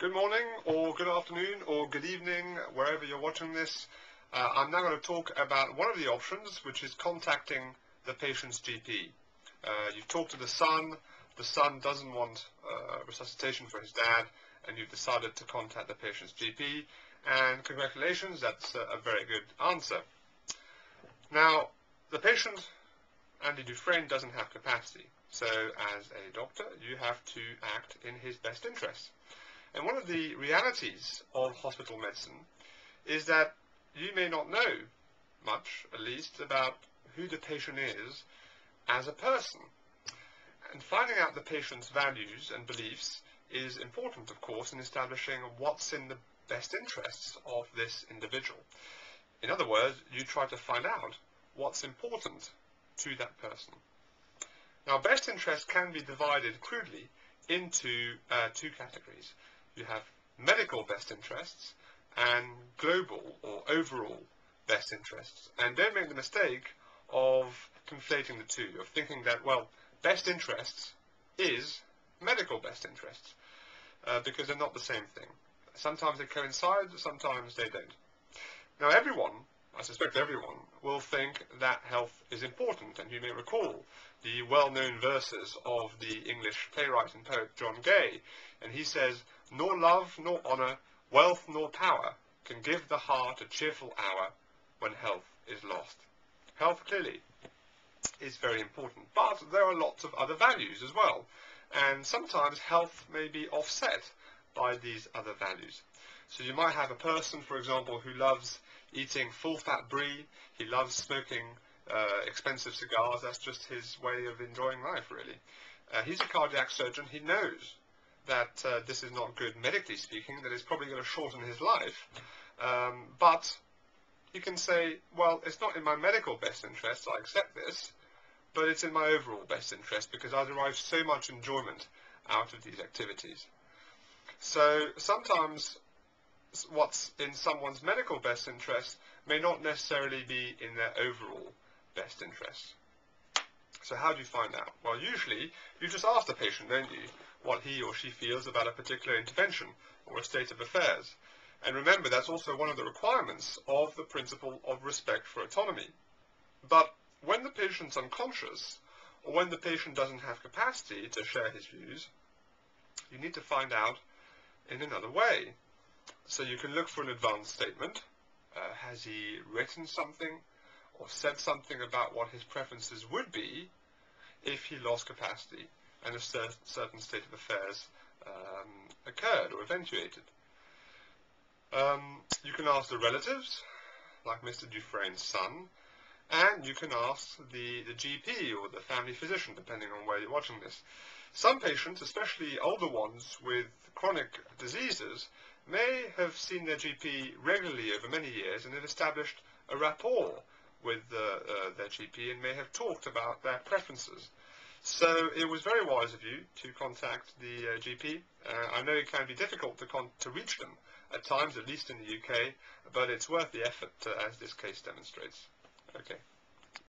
Good morning, or good afternoon, or good evening, wherever you're watching this. I'm now going to talk about one of the options, which is contacting the patient's GP. You've talked to the son doesn't want resuscitation for his dad, and you've decided to contact the patient's GP, and congratulations, that's a very good answer. Now, the patient, Andy Dufresne, doesn't have capacity, so as a doctor, you have to act in his best interest. And one of the realities of hospital medicine is that you may not know much, at least, about who the patient is as a person. And finding out the patient's values and beliefs is important, of course, in establishing what's in the best interests of this individual. In other words, you try to find out what's important to that person. Now, best interest can be divided crudely into two categories. You have medical best interests and global or overall best interests. And don't make the mistake of conflating the two, of thinking that, well, best interests is medical best interests, because they're not the same thing. Sometimes they coincide, sometimes they don't. Now everyone, I suspect everyone, will think that health is important, and you may recall the well-known verses of the English playwright and poet John Gay, and he says, "Nor love, nor honour, wealth, nor power can give the heart a cheerful hour when health is lost." Health, clearly, is very important, but there are lots of other values as well, and sometimes health may be offset by these other values. So you might have a person, for example, who loves eating full-fat brie, he loves smoking expensive cigars, that's just his way of enjoying life, really. He's a cardiac surgeon, he knows that this is not good medically speaking, that it's probably going to shorten his life, but you can say, well, it's not in my medical best interest, I accept this, but it's in my overall best interest because I derive so much enjoyment out of these activities. So sometimes what's in someone's medical best interest may not necessarily be in their overall best interest. So how do you find out? Well, usually you just ask the patient, don't you, what he or she feels about a particular intervention or a state of affairs. And remember, that's also one of the requirements of the principle of respect for autonomy. But when the patient's unconscious, or when the patient doesn't have capacity to share his views, you need to find out in another way. So you can look for an advance statement. Has he written something or said something about what his preferences would be if he lost capacity and a certain state of affairs occurred or eventuated? You can ask the relatives, like Mr. Dufresne's son, and you can ask the GP or the family physician, depending on where you're watching this. Some patients, especially older ones with chronic diseases, may have seen their GP regularly over many years and have established a rapport with their GP and may have talked about their preferences. So it was very wise of you to contact the GP. I know it can be difficult to reach them at times, at least in the UK, but it's worth the effort, as this case demonstrates. Okay.